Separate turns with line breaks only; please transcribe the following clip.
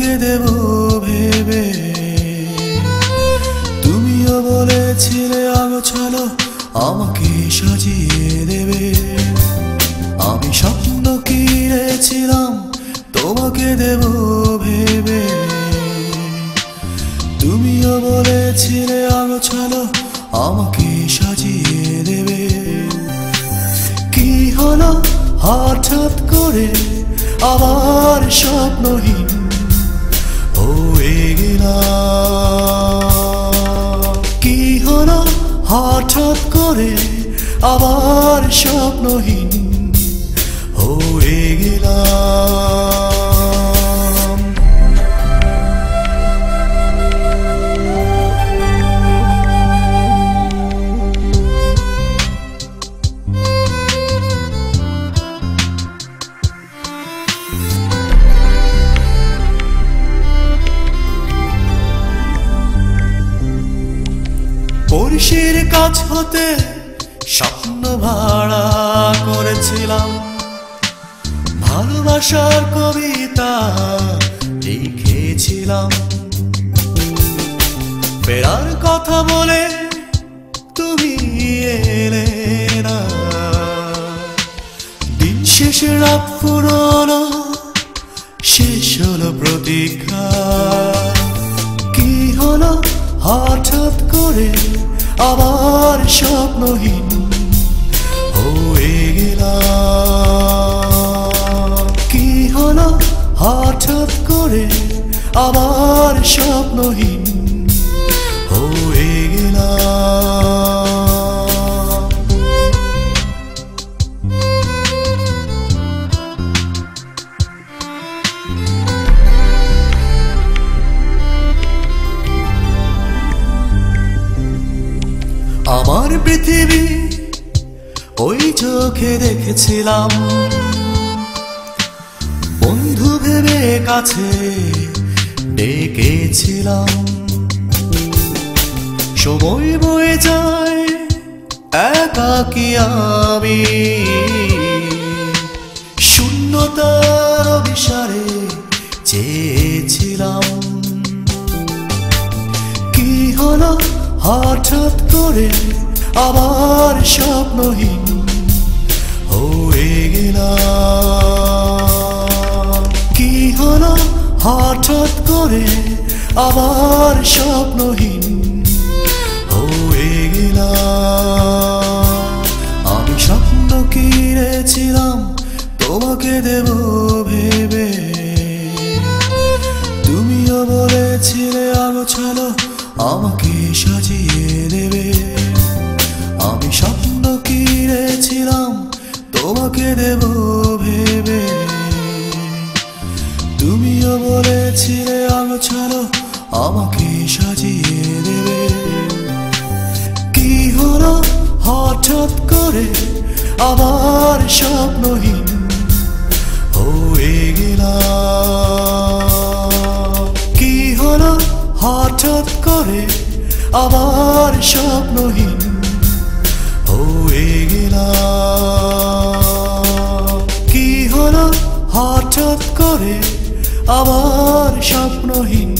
তোমাকে দেব ভেবে। তুমিও বলেছিলে আগোছালো আমাকে সাজিয়ে দেবে। আমি স্বপ্ন কিনেছিলাম তোমাকে দেব ভেবে। তুমিও বলেছিলে আগোছালো আমাকে সাজিয়ে দেবে। কি হলো হঠাৎ করে আবার স্বপ্নহীন হয়ে গেলাম? কি হলো হঠাৎ করে আবার স্বপ্নহীন হয়ে গেলাম? পরিশের কাছ হতে স্বপ্ন ভাড়া করেছিলাম, ভালোবাসার কবিতা লিখেছিলাম। ফেরার কথা বলে তুমি এলে না। দিন শেষে রাত ফুরোনো, শেষ হলো প্রতীক্ষা। কি হলো হঠাৎ করে আবার স্বপ্নহীন হয়ে গেলাম? কি হলো হঠাৎ করে আবার স্বপ্নহীন হয়ে গেলাম? আমার পৃথিবী ওই চোখে দেখেছিলাম, বন্ধু ভেবে কাছে ডেকেছিলাম। সময় বয়ে যায় একাকী আমি, শূন্যতার অভিসারে চেয়েছিলাম। কি হলো হঠাৎ করে আবার স্বপ্নহীন হয়ে গেলাম? কি হলো হঠাৎ করে আবার স্বপ্নহীন হয়ে গেলাম? আমি স্বপ্ন কিনেছিলাম তোমাকে দেব ভেবে। তুমিও বলেছিলে আগোছালো আমাকে সাজিয়ে দেবে। আমি স্বপ্ন কিনেছিলাম তোমাকে দেব ভেবে। তুমিও বলেছিলে আগোছালো আমাকে সাজিয়ে দেবে। কি হলো হঠাৎ করে আবার স্বপ্নহীন হয়ে গেলাম? কি হলো হঠাৎ করে আবার স্বপ্নহীন হয়ে গেলাম? কি হলো হঠাৎ করে আবার স্বপ্নহীন